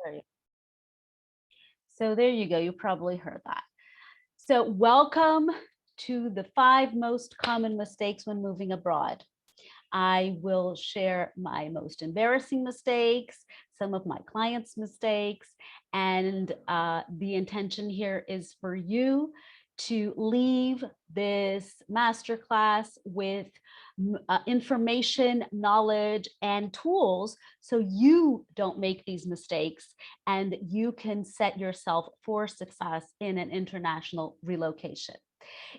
There you- So there you go. You probably heard that. So welcome to the 5 most common mistakes when moving abroad. I will share my most embarrassing mistakes, some of my clients' mistakes, and the intention here is for you to leave this masterclass with information, knowledge, and tools so you don't make these mistakes and you can set yourself for success in an international relocation.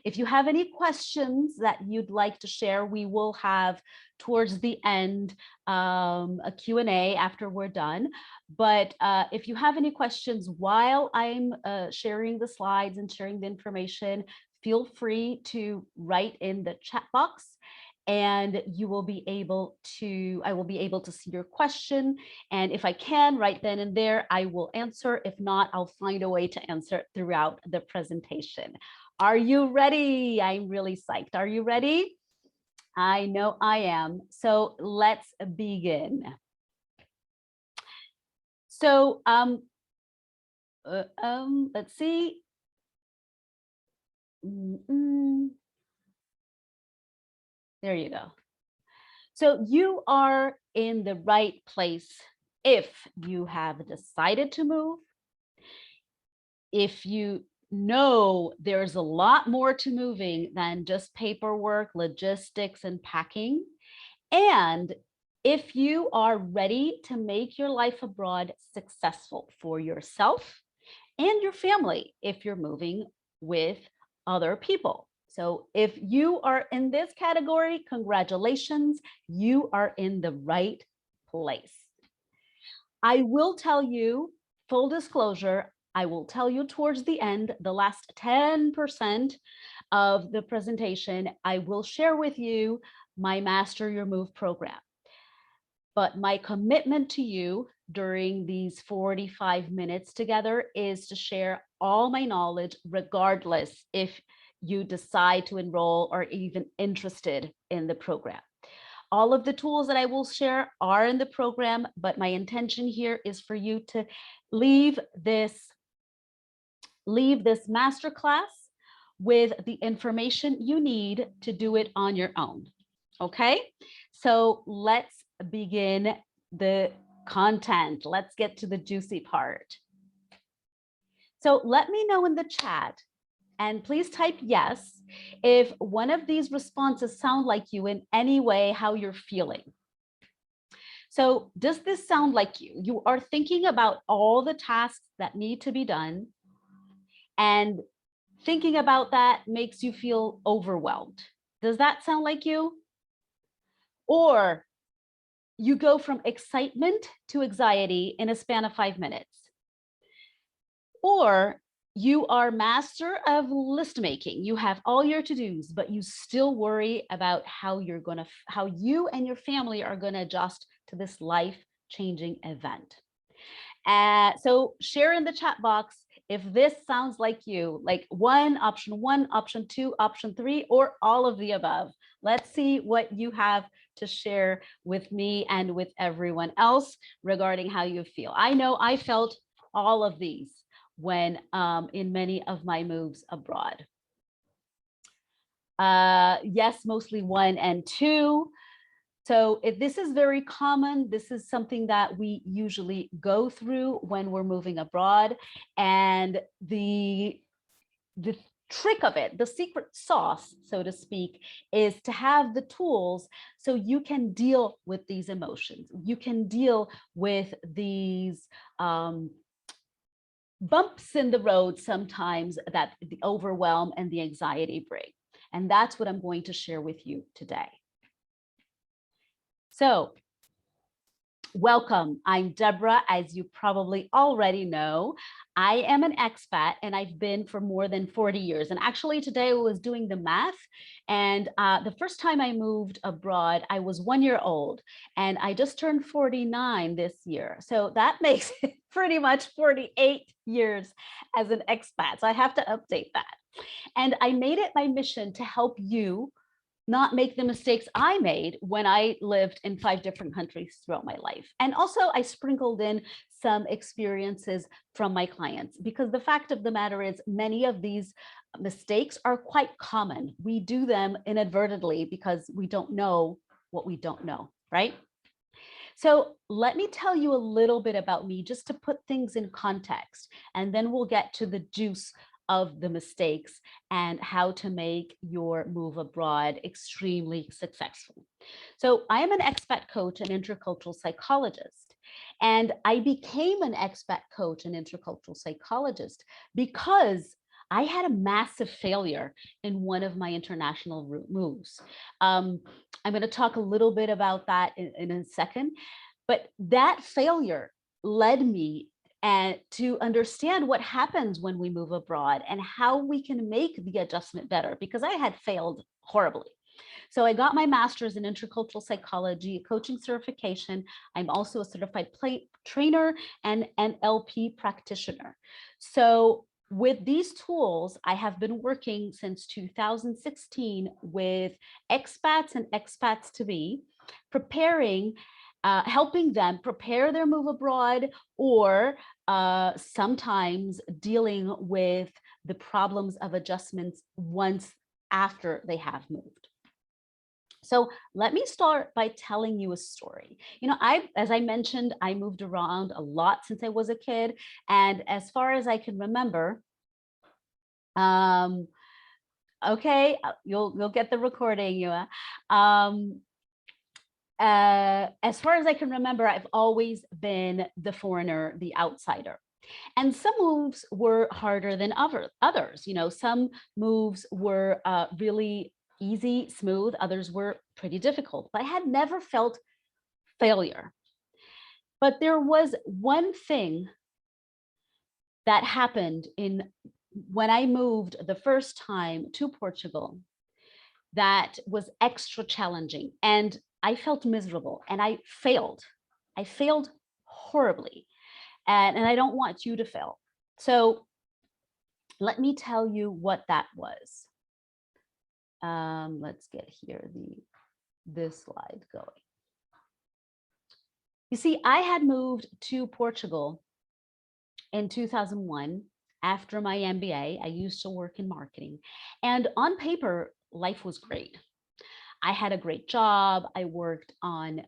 If you have any questions that you'd like to share, we will have towards the end a Q&A after we're done. But if you have any questions while I'm sharing the slides and sharing the information, feel free to write in the chat box and you will be able to, I will be able to see your question. And if I can, right then and there, I will answer. If not, I'll find a way to answer throughout the presentation. Are you ready? I'm really psyched. Are you ready? I know I am. So let's begin. So let's see. There you go. So you are in the right place if you have decided to move, if you know there's a lot more to moving than just paperwork, logistics, and packing. And if you are ready to make your life abroad successful for yourself and your family, if you're moving with other people. So if you are in this category, congratulations, you are in the right place. I will tell you, full disclosure, I will tell you towards the end, the last 10% of the presentation, I will share with you my Master Your Move program. But my commitment to you during these 45 minutes together is to share all my knowledge, regardless if you decide to enroll or even interested in the program. All of the tools that I will share are in the program, but my intention here is for you to leave this masterclass with the information you need to do it on your own. Okay, so let's begin the content. Let's get to the juicy part. So let me know in the chat, and please type yes if one of these responses sound like you in any way, how you're feeling. So does this sound like you? You are thinking about all the tasks that need to be done, and thinking about that makes you feel overwhelmed. Does that sound like you? Or you go from excitement to anxiety in a span of 5 minutes. Or you are master of list making. You have all your to-dos, but you still worry about how you and your family are going to adjust to this life-changing event. So share in the chat box if this sounds like you, like option one, option two, option three, or all of the above. Let's see what you have to share with me and with everyone else regarding how you feel. I know I felt all of these when in many of my moves abroad. Yes, mostly 1 and 2. So if this is very common, this is something that we usually go through when we're moving abroad. And the trick of it, the secret sauce, so to speak, is to have the tools so you can deal with these emotions. You can deal with these bumps in the road sometimes that the overwhelm and the anxiety bring. And that's what I'm going to share with you today. So welcome, I'm Deborah. As you probably already know, I am an expat and I've been for more than 40 years. And actually today I was doing the math, and the first time I moved abroad, I was 1 year old and I just turned 49 this year. So that makes it pretty much 48 years as an expat. So I have to update that. And I made it my mission to help you not make the mistakes I made when I lived in 5 different countries throughout my life. And also I sprinkled in some experiences from my clients, because the fact of the matter is many of these mistakes are quite common. We do them inadvertently because we don't know what we don't know, right? So let me tell you a little bit about me just to put things in context, and then we'll get to the juice of the mistakes and how to make your move abroad extremely successful. So I am an expat coach and intercultural psychologist, and I became an expat coach and intercultural psychologist because I had a massive failure in one of my international moves. I'm going to talk a little bit about that in a second, but that failure led me to understand what happens when we move abroad and how we can make the adjustment better, because I had failed horribly. So I got my master's in intercultural psychology, coaching certification. I'm also a certified trainer and NLP practitioner. So with these tools, I have been working since 2016 with expats and expats-to-be, preparing, helping them prepare their move abroad, or sometimes dealing with the problems of adjustments once after they have moved. So let me start by telling you a story. You know, as I mentioned, I moved around a lot since I was a kid. And as far as I can remember, okay, you'll get the recording, Yua. As far as I can remember, I've always been the foreigner, the outsider. And some moves were harder than others. You know, some moves were really easy, smooth. Others were pretty difficult. But I had never felt failure. But there was one thing that happened when I moved the first time to Portugal that was extra challenging. And I felt miserable and I failed. I failed horribly. And I don't want you to fail. So let me tell you what that was. Let's get here this slide going. You see, I had moved to Portugal in 2001 after my MBA. I used to work in marketing, and on paper, life was great. I had a great job. I worked on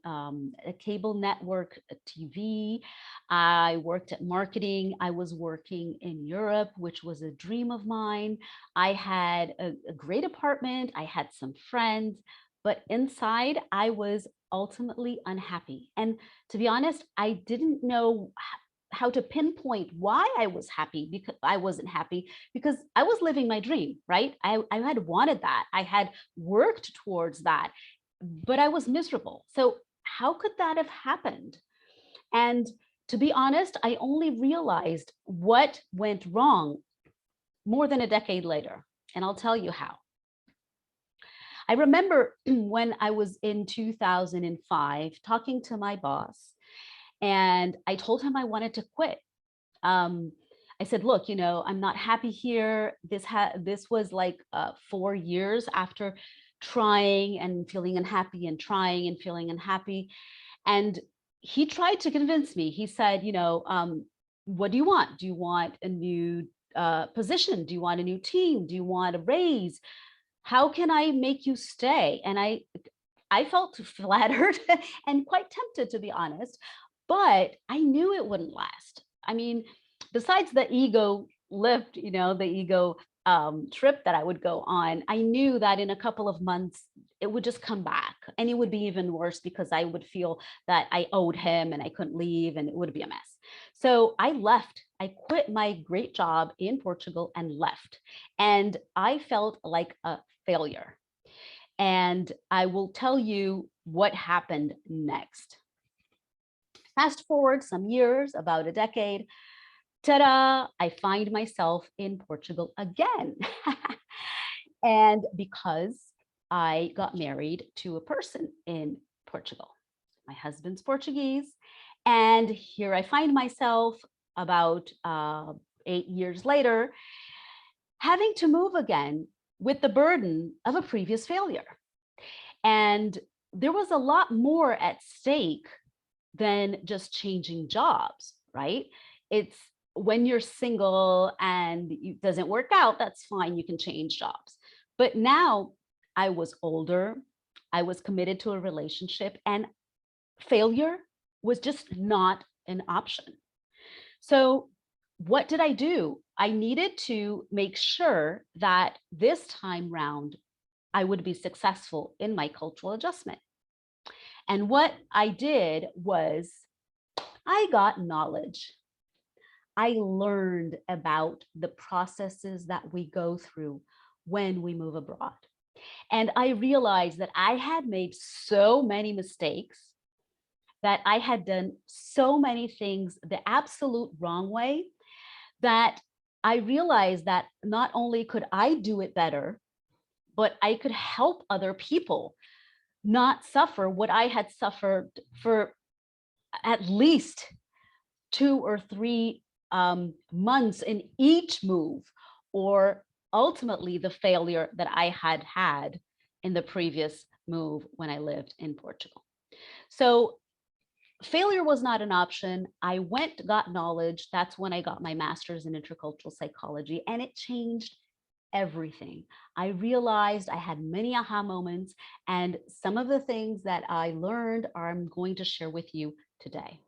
a cable network, a TV. I worked at marketing. I was working in Europe, which was a dream of mine. I had a great apartment. I had some friends, but inside I was ultimately unhappy. And to be honest, I didn't know how to pinpoint why I was happy, because I wasn't happy, because I was living my dream, right? I had wanted that. I had worked towards that, but I was miserable. So how could that have happened? And to be honest, I only realized what went wrong more than a decade later. And I'll tell you how. I remember when I was in 2005 talking to my boss, and I told him I wanted to quit. I said, look, you know, I'm not happy here. This was like 4 years after trying and feeling unhappy and trying and feeling unhappy. And he tried to convince me. He said, you know, what do you want? Do you want a new position? Do you want a new team? Do you want a raise? How can I make you stay? And I felt flattered and quite tempted, to be honest. But I knew it wouldn't last. I mean, besides the ego lift, you know, the ego trip that I would go on, I knew that in a couple of months, it would just come back, and it would be even worse because I would feel that I owed him and I couldn't leave, and it would be a mess. So I left. I quit my great job in Portugal and left. And I felt like a failure. And I will tell you what happened next. Fast forward some years, about a decade, ta-da, I find myself in Portugal again. And because I got married to a person in Portugal. My husband's Portuguese. And here I find myself about 8 years later, having to move again with the burden of a previous failure. And there was a lot more at stake than just changing jobs, right? It's when you're single and it doesn't work out, that's fine, you can change jobs. But now I was older, I was committed to a relationship, and failure was just not an option. So what did I do? I needed to make sure that this time round I would be successful in my cultural adjustment. And what I did was I got knowledge. I learned about the processes that we go through when we move abroad. And I realized that I had made so many mistakes, that I had done so many things the absolute wrong way, that I realized that not only could I do it better, but I could help other people not suffer what I had suffered for at least 2 or 3 months in each move, or ultimately the failure that I had had in the previous move when I lived in Portugal. So failure was not an option. I went, got knowledge. That's when I got my master's in intercultural psychology, and it changed everything. I realized I had many aha moments, and some of the things that I learned I'm going to share with you today.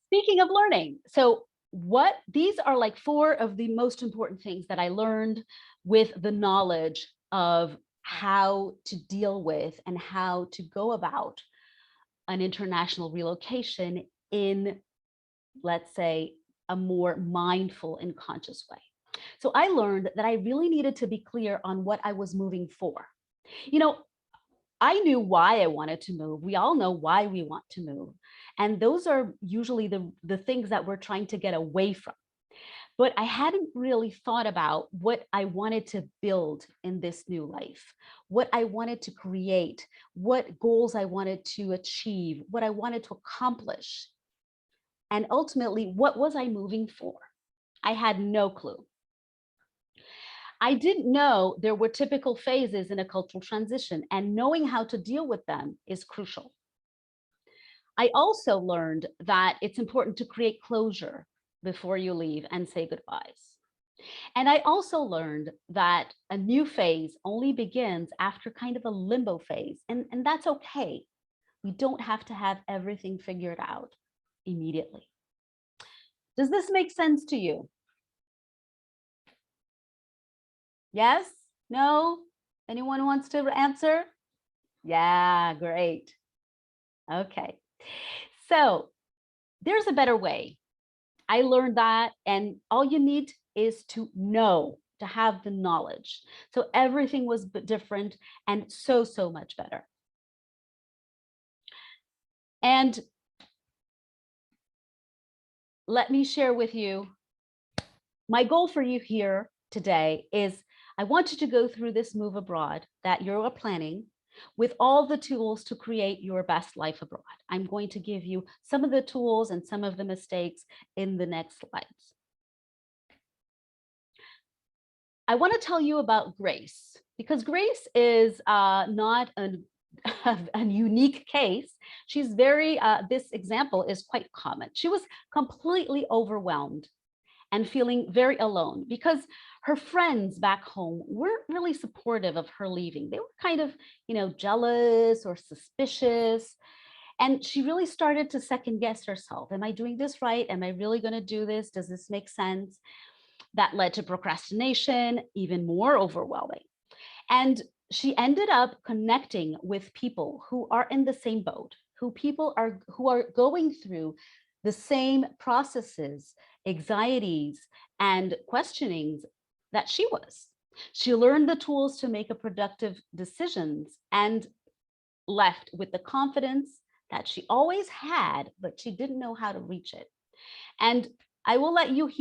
Speaking of learning, so what these are like 4 of the most important things that I learned with the knowledge of how to deal with and how to go about an international relocation in, let's say, a more mindful and conscious way. So I learned that I really needed to be clear on what I was moving for. You know, I knew why I wanted to move. We all know why we want to move. And those are usually the things that we're trying to get away from. But I hadn't really thought about what I wanted to build in this new life, what I wanted to create, what goals I wanted to achieve, what I wanted to accomplish. And ultimately, what was I moving for? I had no clue. I didn't know there were typical phases in a cultural transition, and knowing how to deal with them is crucial. I also learned that it's important to create closure before you leave and say goodbyes. And I also learned that a new phase only begins after kind of a limbo phase, and that's okay. We don't have to have everything figured out immediately. Does this make sense to you? Yes? No? Anyone wants to answer? Yeah, great. Okay. So there's a better way. I learned that, and all you need is to know, to have the knowledge. So everything was different and so much better. And let me share with you, my goal for you here today is I want you to go through this move abroad that you're planning with all the tools to create your best life abroad. I'm going to give you some of the tools and some of the mistakes in the next slides. I want to tell you about Grace, because Grace is not a unique case. She's very, this example is quite common. She was completely overwhelmed and feeling very alone because her friends back home weren't really supportive of her leaving. They were kind of, jealous or suspicious. And she really started to second guess herself. Am I doing this right? Am I really going to do this? Does this make sense? That led to procrastination, even more overwhelming. And she ended up connecting with people who are in the same boat, who are going through the same processes, anxieties, and questionings that she was. She learned the tools to make a productive decisions and left with the confidence that she always had, but she didn't know how to reach it. And I will let you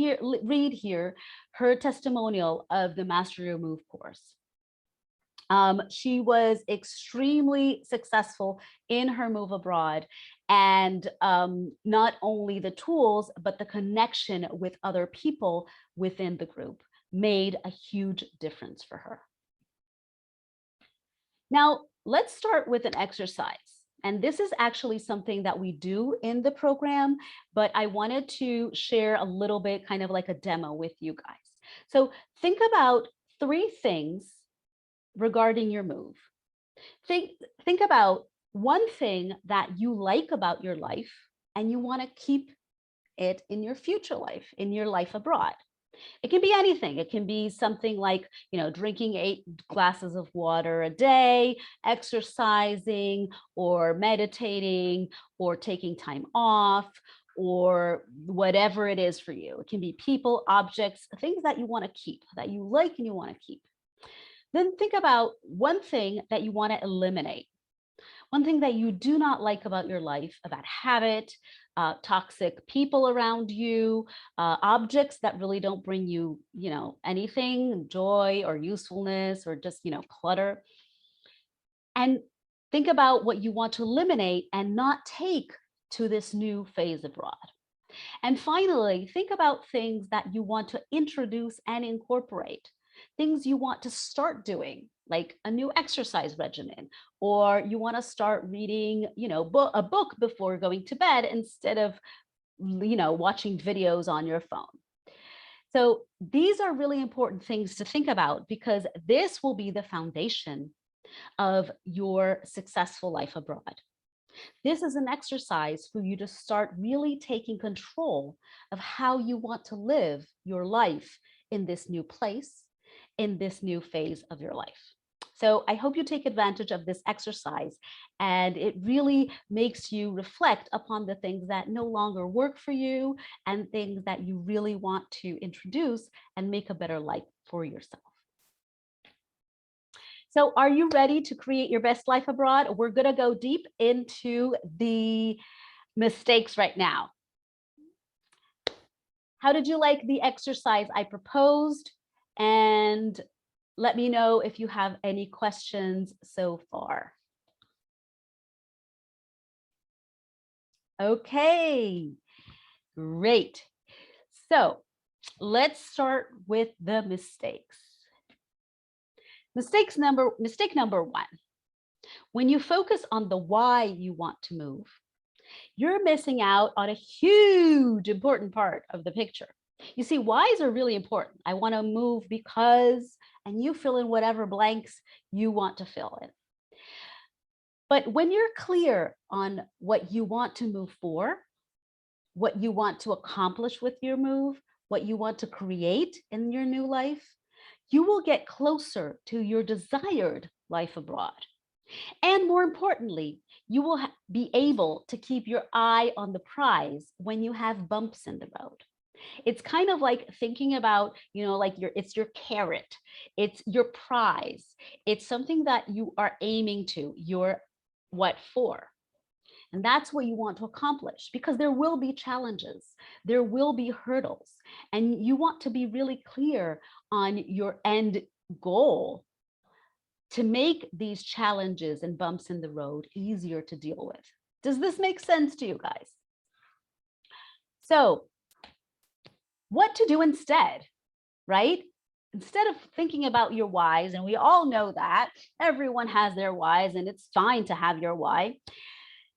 read here her testimonial of the Master Your Move course. She was extremely successful in her move abroad, and not only the tools, but the connection with other people within the group made a huge difference for her. Now, let's start with an exercise. And this is actually something that we do in the program, but I wanted to share a little bit, kind of like a demo with you guys. So think about 3 things regarding your move. Think about one thing that you like about your life and you want to keep it in your future life, in your life abroad. It can be anything. It can be something like, drinking 8 glasses of water a day, exercising, or meditating, or taking time off, or whatever it is for you. It can be people, objects, things that you want to keep, that you like and you want to keep. Then think about one thing that you want to eliminate. One thing that you do not like about your life, a bad habit, toxic people around you, objects that really don't bring you, anything, joy or usefulness or just, clutter. And think about what you want to eliminate and not take to this new phase abroad. And finally, think about things that you want to introduce and incorporate, things you want to start doing, like a new exercise regimen, or you want to start reading, a book before going to bed instead of, watching videos on your phone. So these are really important things to think about because this will be the foundation of your successful life abroad. This is an exercise for you to start really taking control of how you want to live your life in this new place, in this new phase of your life. So I hope you take advantage of this exercise and it really makes you reflect upon the things that no longer work for you and things that you really want to introduce and make a better life for yourself. So are you ready to create your best life abroad? We're going to go deep into the mistakes right now. How did you like the exercise I proposed? And let me know if you have any questions so far. Okay, great. So let's start with the mistakes. Mistake number 1. When you focus on the why you want to move, you're missing out on a huge important part of the picture. You see, whys are really important. I want to move because, and you fill in whatever blanks you want to fill in. But when you're clear on what you want to move for, what you want to accomplish with your move, what you want to create in your new life, you will get closer to your desired life abroad. And more importantly, you will be able to keep your eye on the prize when you have bumps in the road. It's kind of like thinking about, like it's your carrot, it's your prize. It's something that you are aiming to, your what for. And that's what you want to accomplish because there will be challenges, there will be hurdles, and you want to be really clear on your end goal to make these challenges and bumps in the road easier to deal with. Does this make sense to you guys? So, what to do instead, right? Instead of thinking about your whys, and we all know that everyone has their whys and it's fine to have your why,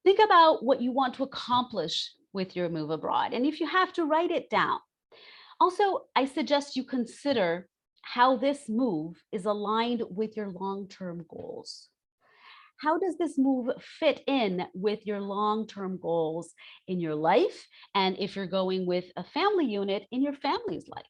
think about what you want to accomplish with your move abroad. And if you have to, write it down. Also, I suggest you consider how this move is aligned with your long-term goals. How does this move fit in with your long-term goals in your life? And if you're going with a family unit, in your family's life.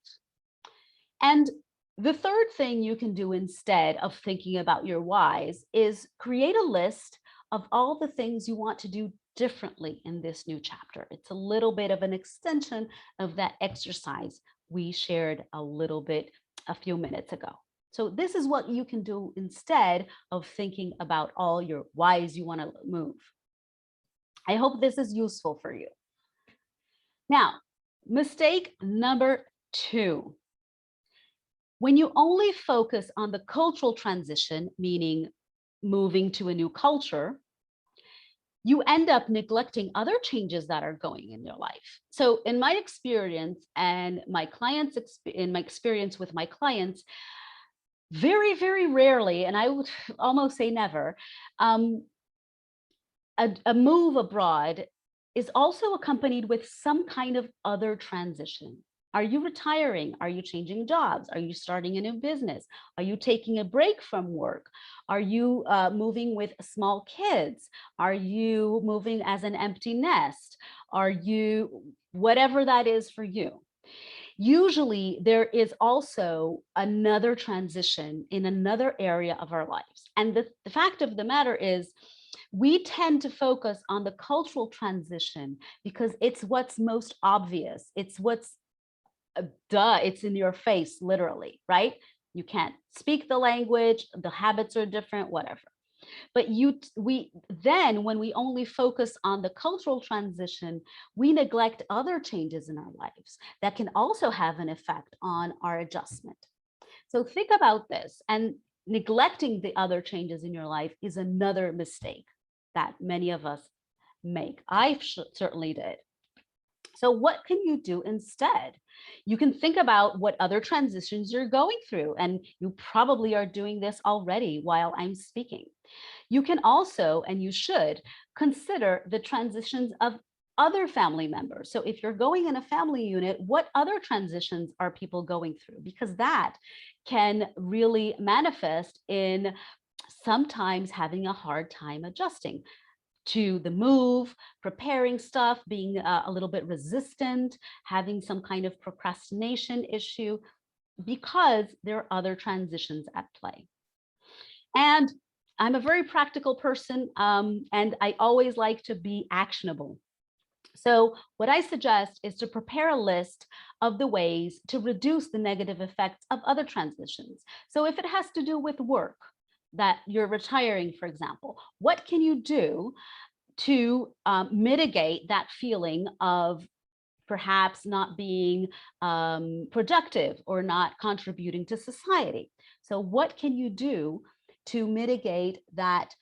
And the third thing you can do instead of thinking about your whys is create a list of all the things you want to do differently in this new chapter. It's a little bit of an extension of that exercise we shared a few minutes ago. So this is what you can do instead of thinking about all your whys you want to move. I hope this is useful for you. Now, mistake number 2. When you only focus on the cultural transition, meaning moving to a new culture, you end up neglecting other changes that are going in your life. So in my experience and my experience with my clients, Very, very rarely, and I would almost say never, um, a move abroad is also accompanied with some kind of other transition. Are you retiring? Are you changing jobs? Are you starting a new business? Are you taking a break from work? Are you moving with small kids? Are you moving as an empty nest? Are you, whatever that is for you? Usually there is also another transition in another area of our lives. And the fact of the matter is, we tend to focus on the cultural transition because it's what's most obvious. It's what's duh, it's in your face, literally, right? You can't speak the language, the habits are different, whatever. But we then, when we only focus on the cultural transition, we neglect other changes in our lives that can also have an effect on our adjustment. So think about this, and neglecting the other changes in your life is another mistake that many of us make. I certainly did. So what can you do instead? You can think about what other transitions you're going through, and you probably are doing this already while I'm speaking. You can also, and you should, consider the transitions of other family members. So if you're going in a family unit, what other transitions are people going through? Because that can really manifest in sometimes having a hard time adjusting to the move, preparing stuff, being a little bit resistant, having some kind of procrastination issue, because there are other transitions at play. And I'm a very practical person, and I always like to be actionable. So what I suggest is to prepare a list of the ways to reduce the negative effects of other transitions. So if it has to do with work, that you're retiring, for example, what can you do to mitigate that feeling of perhaps not being productive or not contributing to society? So what can you do to mitigate that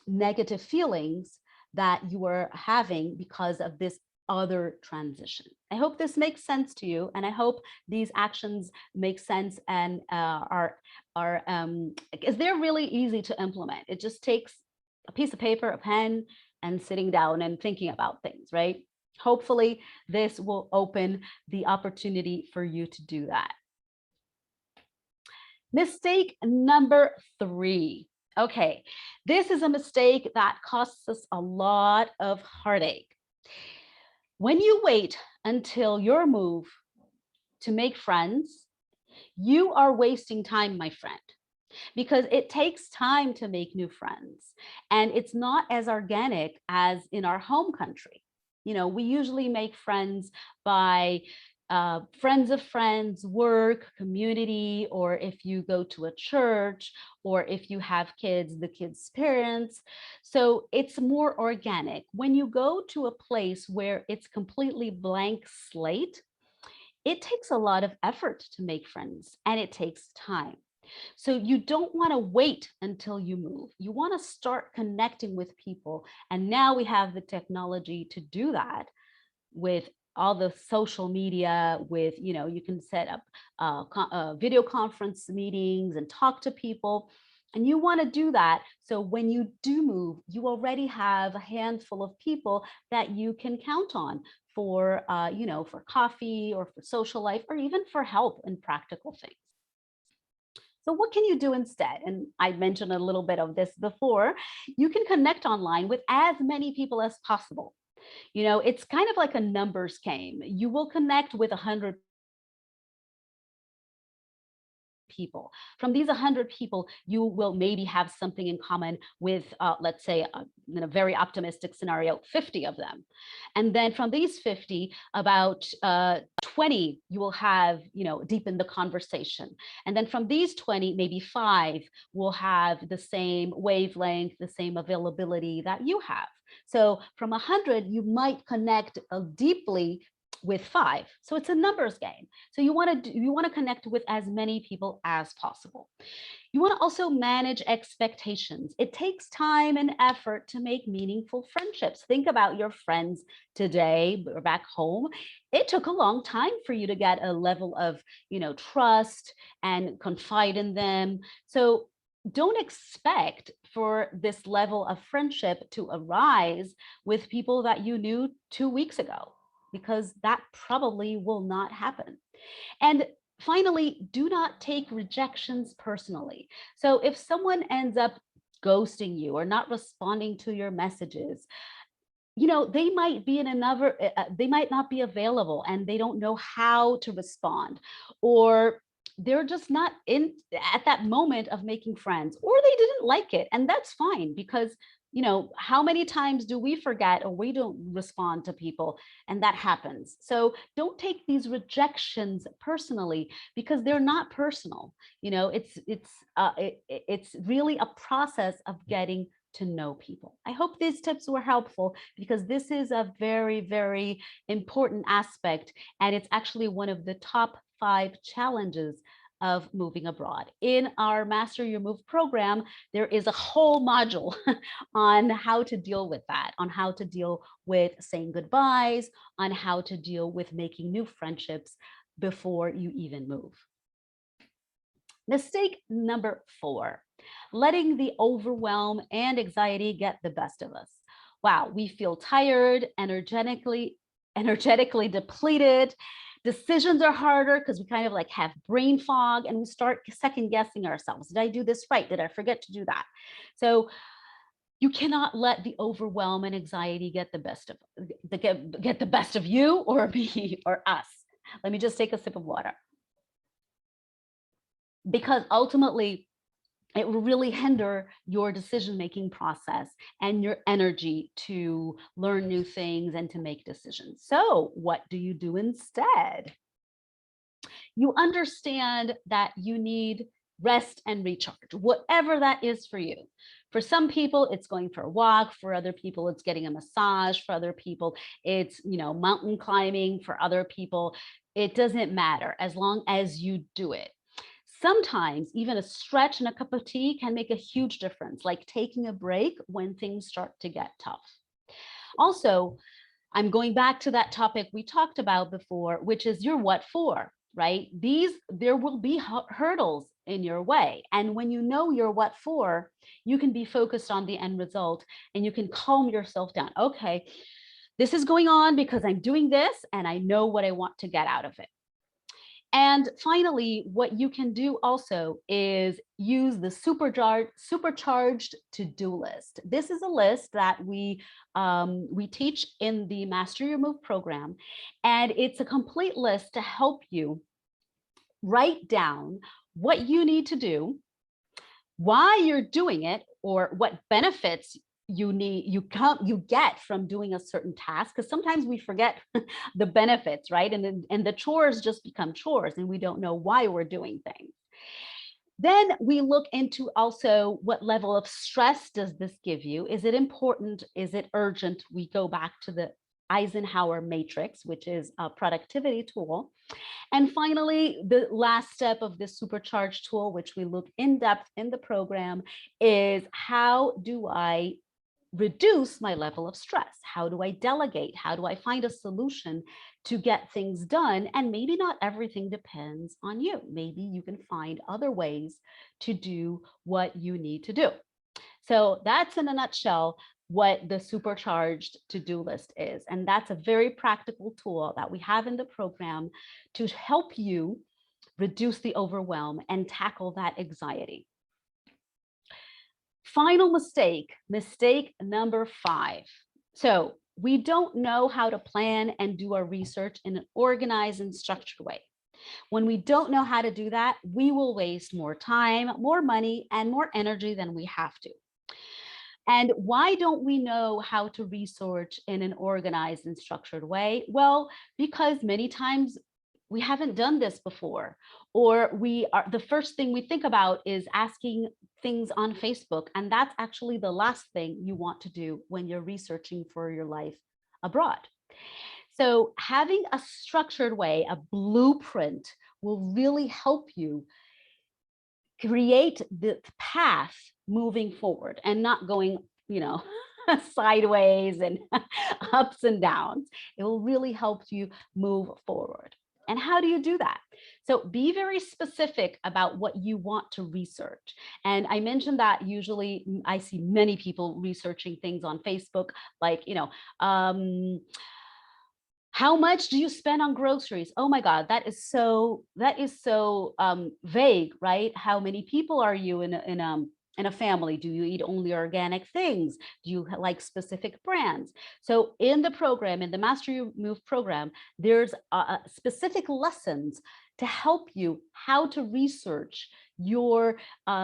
negative feelings that you are having because of this other transition? I hope this makes sense to you, and I hope these actions make sense and because they're really easy to implement. It just takes a piece of paper, a pen, and sitting down and thinking about things, right? Hopefully, this will open the opportunity for you to do that. Mistake number 3. Okay, this is a mistake that costs us a lot of heartache. When you wait until your move to make friends, you are wasting time, my friend, because it takes time to make new friends, and it's not as organic as in our home country. You know, we usually make friends by friends of friends, work, community, or if you go to a church, or if you have kids, the kids' parents. So it's more organic. When you go to a place where it's completely blank slate, it takes a lot of effort to make friends, and it takes time. So you don't want to wait until you move. You want to start connecting with people. And now we have the technology to do that with all the social media, with, you know, you can set up video conference meetings and talk to people. And you want to do that. So when you do move, you already have a handful of people that you can count on for, you know, for coffee or for social life, or even for help in practical things. So what can you do instead? And I mentioned a little bit of this before. You can connect online with as many people as possible. You know, it's kind of like a numbers game. You will connect with 100 people. From these 100 people, you will maybe have something in common with, let's say, in a very optimistic scenario, 50 of them. And then from these 50, about 20 you will have, you know, deepen the conversation. And then from these 20, maybe 5 will have the same wavelength, the same availability that you have. So from 100, you might connect deeply with 5. So it's a numbers game. So you want to connect with as many people as possible. You want to also manage expectations. It takes time and effort to make meaningful friendships. Think about your friends today or back home. It took a long time for you to get a level of, trust and confide in them. So don't expect for this level of friendship to arise with people that you knew 2 weeks ago, because that probably will not happen. And finally, do not take rejections personally. So if someone ends up ghosting you or not responding to your messages, they might be in another, they might not be available and they don't know how to respond, or they're just not in at that moment of making friends, or they didn't like it. And that's fine, because how many times do we forget or we don't respond to people, and that happens. So don't take these rejections personally, because they're not personal. It's really a process of getting to know people. I hope these tips were helpful, because this is a very, very important aspect. And it's actually one of the top 5 challenges of moving abroad. In our Master Your Move program, there is a whole module on how to deal with that, on how to deal with saying goodbyes, on how to deal with making new friendships before you even move. Mistake number 4, letting the overwhelm and anxiety get the best of us. Wow, we feel tired, energetically depleted. Decisions are harder because we kind of like have brain fog, and we start second guessing ourselves. Did I do this right? Did I forget to do that? So you cannot let the overwhelm and anxiety get the best of you or me or us. Let me just take a sip of water. Because ultimately, it will really hinder your decision-making process and your energy to learn new things and to make decisions. So what do you do instead? You understand that you need rest and recharge, whatever that is for you. For some people, it's going for a walk. For other people, it's getting a massage. For other people, it's, mountain climbing. For other people, it doesn't matter as long as you do it. Sometimes even a stretch and a cup of tea can make a huge difference, like taking a break when things start to get tough. Also, I'm going back to that topic we talked about before, which is your what for, right? There will be hurdles in your way. And when you know your what for, you can be focused on the end result and you can calm yourself down. Okay, this is going on because I'm doing this and I know what I want to get out of it. And finally, what you can do also is use the supercharged to-do list. This is a list that we teach in the Master Your Move program, and it's a complete list to help you write down what you need to do, why you're doing it, or what benefits you get from doing a certain task, because sometimes we forget the benefits, right? And the chores just become chores and we don't know why we're doing things. Then we look into also what level of stress does this give you? Is it important? Is it urgent? We go back to the Eisenhower matrix, which is a productivity tool. And finally, the last step of this supercharged tool, which we look in depth in the program, is how do I reduce my level of stress? How do I delegate? How do I find a solution to get things done? And maybe not everything depends on you. Maybe you can find other ways to do what you need to do. So that's in a nutshell what the supercharged to-do list is. And that's a very practical tool that we have in the program to help you reduce the overwhelm and tackle that anxiety. Final mistake number 5. So we don't know how to plan and do our research in an organized and structured way. When we don't know how to do that, we will waste more time, more money, and more energy than we have to. And why don't we know how to research in an organized and structured way? Well, because many times we haven't done this before, or the first thing we think about is asking things on Facebook. And that's actually the last thing you want to do when you're researching for your life abroad. So having a structured way, a blueprint, will really help you create the path moving forward and not going, sideways and ups and downs. It will really help you move forward. And how do you do that? So be very specific about what you want to research. And I mentioned that usually I see many people researching things on Facebook, like, how much do you spend on groceries? Oh my God, that is so vague, right? How many people are you in a family? Do you eat only organic things? Do you like specific brands? So in the program, in the Master Your Move program, there's specific lessons to help you how to research your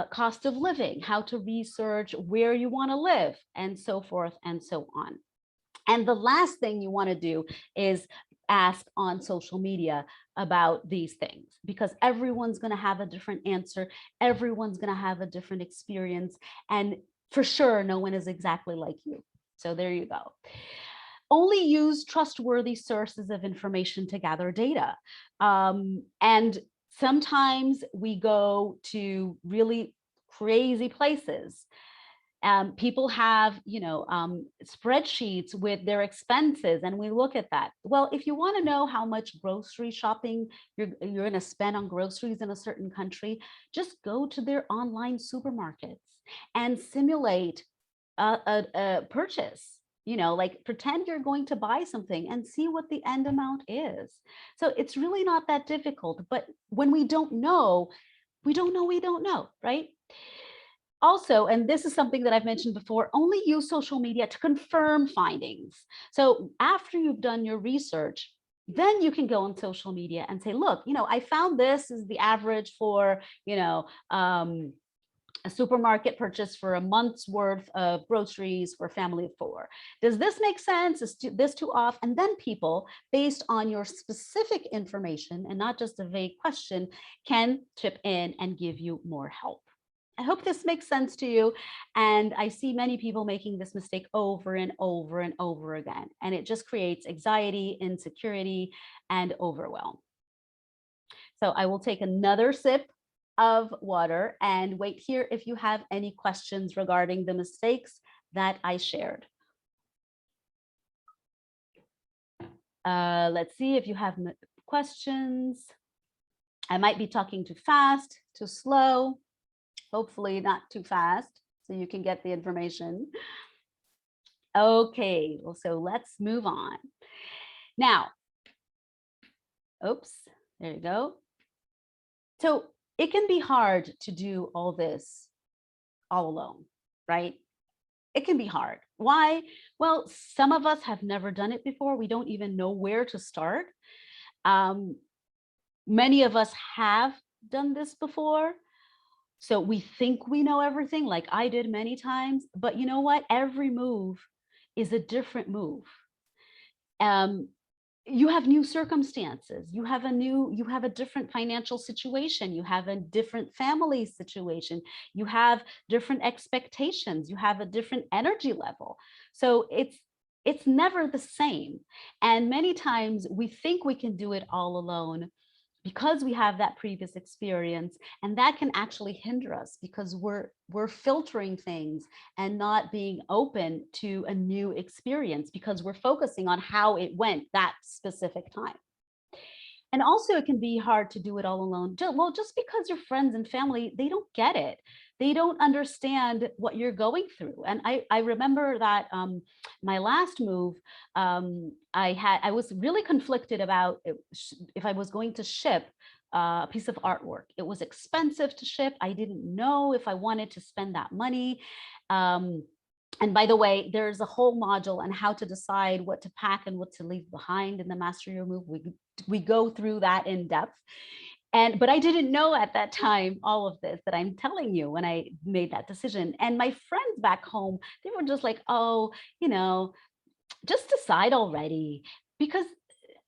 cost of living, how to research where you want to live, and so forth and so on. And the last thing you want to do is ask on social media about these things, because everyone's going to have a different answer. Everyone's going to have a different experience. And for sure, no one is exactly like you. So there you go. Only use trustworthy sources of information to gather data. And sometimes we go to really crazy places. People have, spreadsheets with their expenses, and we look at that. Well, if you want to know how much grocery shopping you're going to spend on groceries in a certain country, just go to their online supermarkets and simulate a purchase. Like pretend you're going to buy something and see what the end amount is. So it's really not that difficult. But when we don't know, we don't know, we don't know, right? Also, and this is something that I've mentioned before, only use social media to confirm findings. So after you've done your research, then you can go on social media and say, look, I found this is the average for, a supermarket purchase for a month's worth of groceries for a family of 4. Does this make sense? Is this too off? And then people, based on your specific information and not just a vague question, can chip in and give you more help. I hope this makes sense to you. And I see many people making this mistake over and over and over again. And it just creates anxiety, insecurity, and overwhelm. So I will take another sip of water and wait here if you have any questions regarding the mistakes that I shared. Let's see if you have questions. I might be talking too fast, too slow. Hopefully not too fast, so you can get the information. Okay, well, so let's move on. Now, oops, there you go. So it can be hard to do all this all alone, right? It can be hard. Why? Well, some of us have never done it before. We don't even know where to start. Many of us have done this before. So we think we know everything, like I did many times, but you know what? Every move is a different move. You have new circumstances. You have a different financial situation. You have a different family situation. You have different expectations. You have a different energy level. So it's never the same. And many times we think we can do it all alone, because we have that previous experience, and that can actually hinder us because we're filtering things and not being open to a new experience because we're focusing on how it went that specific time. And also it can be hard to do it all alone. Well, just because your friends and family, they don't get it. They don't understand what you're going through. And I remember that my last move, I was really conflicted about if I was going to ship a piece of artwork. It was expensive to ship. I didn't know if I wanted to spend that money. And by the way, there's a whole module on how to decide what to pack and what to leave behind in the Master Your Move. We go through that in depth. But I didn't know at that time all of this that I'm telling you when I made that decision. And my friends back home, they were just like, oh, just decide already, because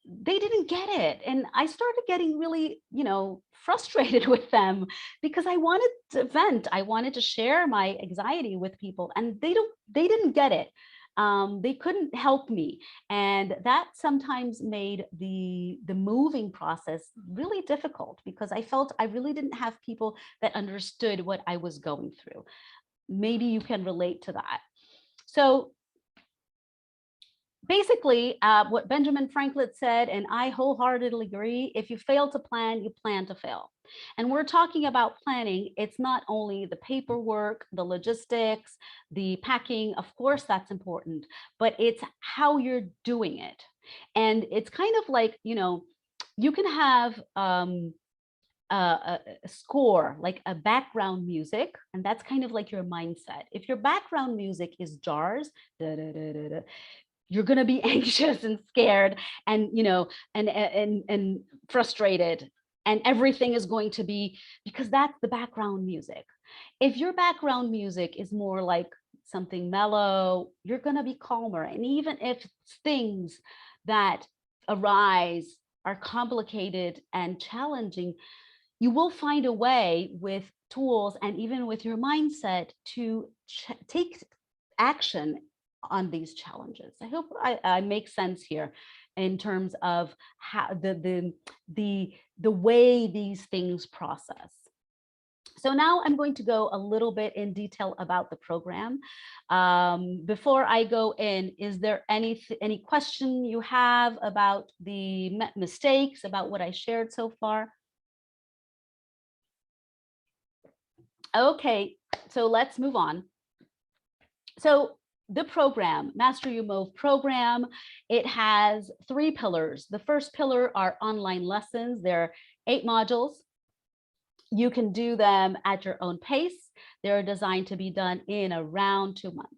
they didn't get it. And I started getting really, frustrated with them because I wanted to vent. I wanted to share my anxiety with people, and they didn't get it. they couldn't help me. And that sometimes made the moving process really difficult because I felt I really didn't have people that understood what I was going through. Maybe you can relate to that. So basically, what Benjamin Franklin said, and I wholeheartedly agree, if you fail to plan, you plan to fail. And we're talking about planning. It's not only the paperwork, the logistics, the packing, of course, that's important, but it's how you're doing it. And it's kind of like, you can have a score, like a background music, and that's kind of like your mindset. If your background music is jars, da, da, da, da, da, you're going to be anxious and scared and and frustrated, and everything is going to be, because that's the background music. If your background music is more like something mellow, you're going to be calmer. And even if things that arise are complicated and challenging, you will find a way with tools and even with your mindset to take action on these challenges. I hope I make sense here in terms of how the way these things process. So now I'm going to go a little bit in detail about the program. Before I go in, is there any question you have about the mistakes, about what I shared so far? Okay, so let's move on. So the program, Master Your Move program, it has 3 pillars. The first pillar are online lessons. There are 8 modules. You can do them at your own pace. They're designed to be done in around 2 months.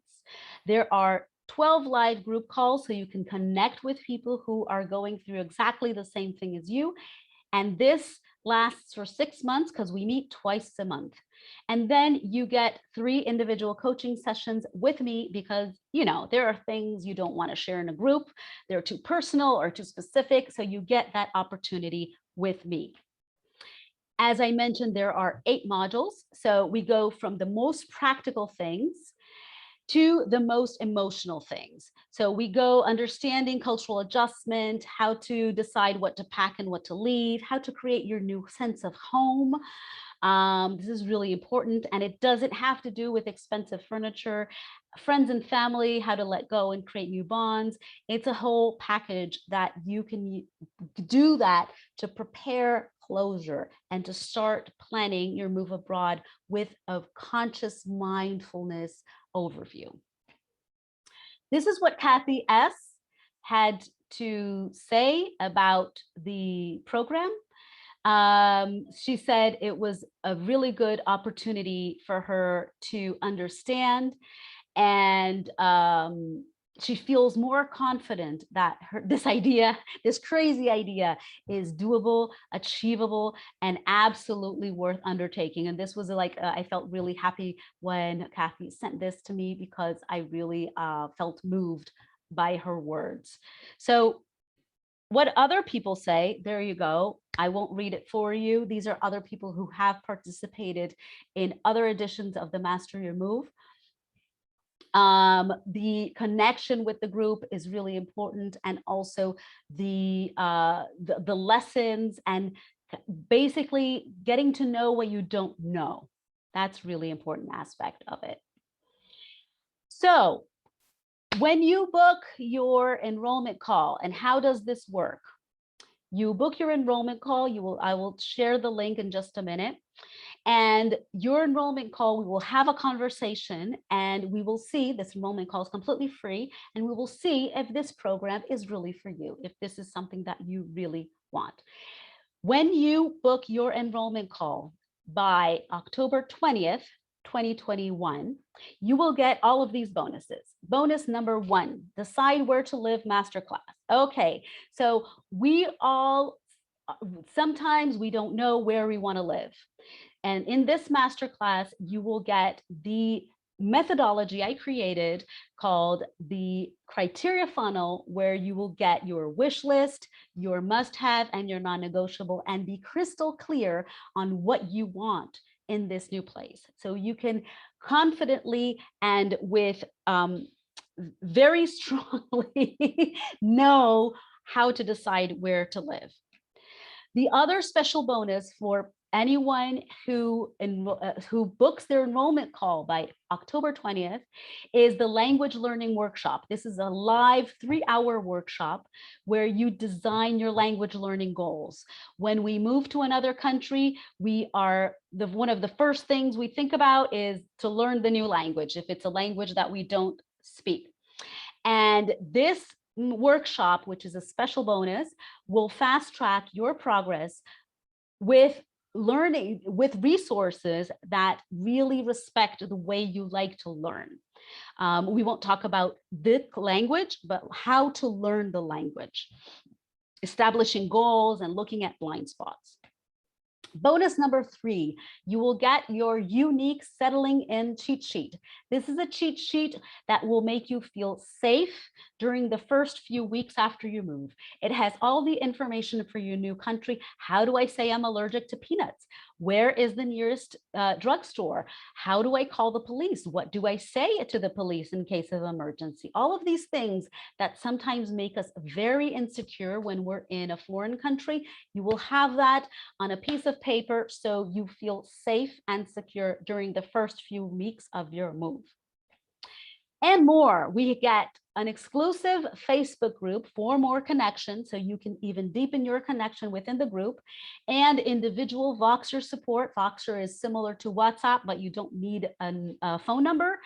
There are 12 live group calls, so you can connect with people who are going through exactly the same thing as you. And this lasts for 6 months because we meet twice a month. And then you get 3 individual coaching sessions with me because, there are things you don't want to share in a group. They're too personal or too specific. So you get that opportunity with me. As I mentioned, there are 8 modules. So we go from the most practical things to the most emotional things. So we go understanding cultural adjustment, how to decide what to pack and what to leave, how to create your new sense of home. This is really important, and it doesn't have to do with expensive furniture, friends and family, how to let go and create new bonds. It's a whole package that you can do that to prepare closure and to start planning your move abroad with a conscious mindfulness overview. This is what Kathy S. had to say about the program. She said it was a really good opportunity for her to understand, and she feels more confident that this crazy idea is doable, achievable, and absolutely worth undertaking. And this was like, I felt really happy when Kathy sent this to me because I really felt moved by her words. So what other people say, there you go. I won't read it for you. These are other people who have participated in other editions of the Master Your Move. The connection with the group is really important, and also the lessons and basically getting to know what you don't know. That's really important aspect of it. So when you book your enrollment call, and how does this work? You book your enrollment call. I will share the link in just a minute. And your enrollment call, we will have a conversation, and we will see, this enrollment call is completely free, and we will see if this program is really for you, if this is something that you really want. When you book your enrollment call by October 20th, 2021, you will get all of these bonuses. Bonus number 1, Decide Where to Live Masterclass. Okay, so sometimes we don't know where we want to live. And in this masterclass, you will get the methodology I created called the criteria funnel, where you will get your wish list, your must-have, and your non-negotiable, and be crystal clear on what you want in this new place. So you can confidently and with very strongly know how to decide where to live. The other special bonus for anyone who books their enrollment call by October 20th is the language learning workshop. This is a live 3-hour workshop where you design your language learning goals. When we move to another country, one of the first things we think about is to learn the new language, if it's a language that we don't speak. And this workshop, which is a special bonus, will fast track your progress with learning, with resources that really respect the way you like to learn. We won't talk about the language, but how to learn the language, establishing goals and looking at blind spots. Bonus number 3, you will get your unique settling in cheat sheet. This is a cheat sheet that will make you feel safe during the first few weeks after you move. It has all the information for your new country. How do I say I'm allergic to peanuts? Where is the nearest drugstore? How do I call the police? What do I say to the police in case of emergency? All of these things that sometimes make us very insecure when we're in a foreign country, you will have that on a piece of paper so you feel safe and secure during the first few weeks of your move. And more, we get an exclusive Facebook group for more connection, so you can even deepen your connection within the group, and individual Voxer support. Voxer is similar to WhatsApp, but you don't need a phone number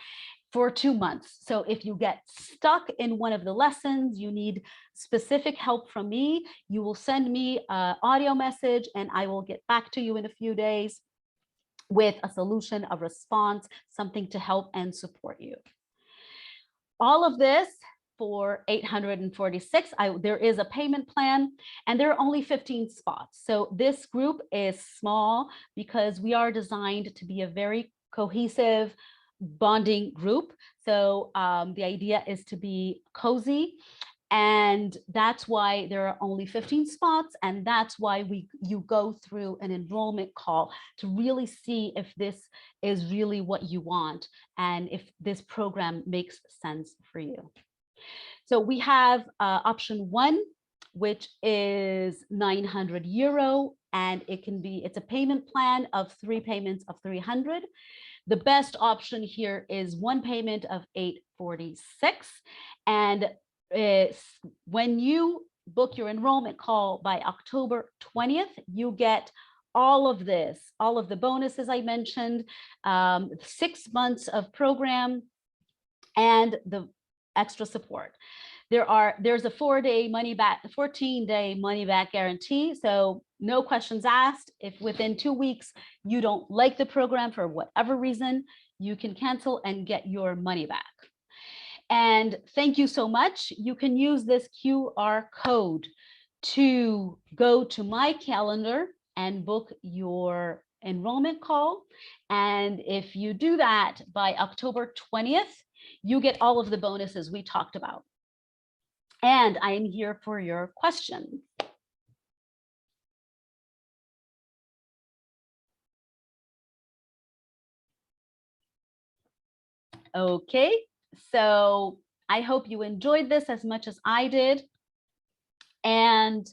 for 2 months. So if you get stuck in one of the lessons, you need specific help from me, you will send me an audio message and I will get back to you in a few days with a solution, a response, something to help and support you. All of this for $846. There is a payment plan and there are only 15 spots. So this group is small because we are designed to be a very cohesive bonding group. So the idea is to be cozy, and that's why there are only 15 spots, and that's why you go through an enrollment call to really see if this is really what you want and if this program makes sense for you. So we have option 1, which is €900, and it's a payment plan of 3 payments of 300. The best option here is 1 payment of $846. And when you book your enrollment call by October 20th, you get all of this, all of the bonuses I mentioned, 6 months of program, and the extra support. There's a 14-day money back guarantee. So no questions asked. If within 2 weeks you don't like the program for whatever reason, you can cancel and get your money back. And thank you so much. You can use this QR code to go to my calendar and book your enrollment call. And if you do that by October 20th, you get all of the bonuses we talked about. And I am here for your questions. Okay, so I hope you enjoyed this as much as I did. And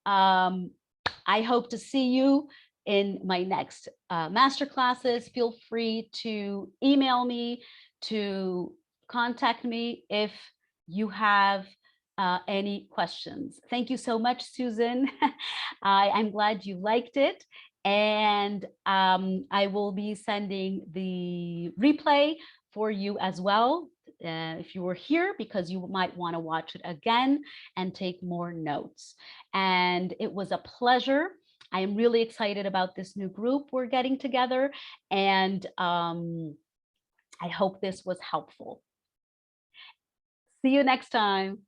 I hope to see you in my next masterclasses. Feel free to email me, to contact me if you have any questions. Thank you so much, Susan. I'm glad you liked it. And I will be sending the replay for you as well if you were here, because you might want to watch it again and take more notes. And it was a pleasure. I am really excited about this new group we're getting together, and I hope this was helpful. See you next time.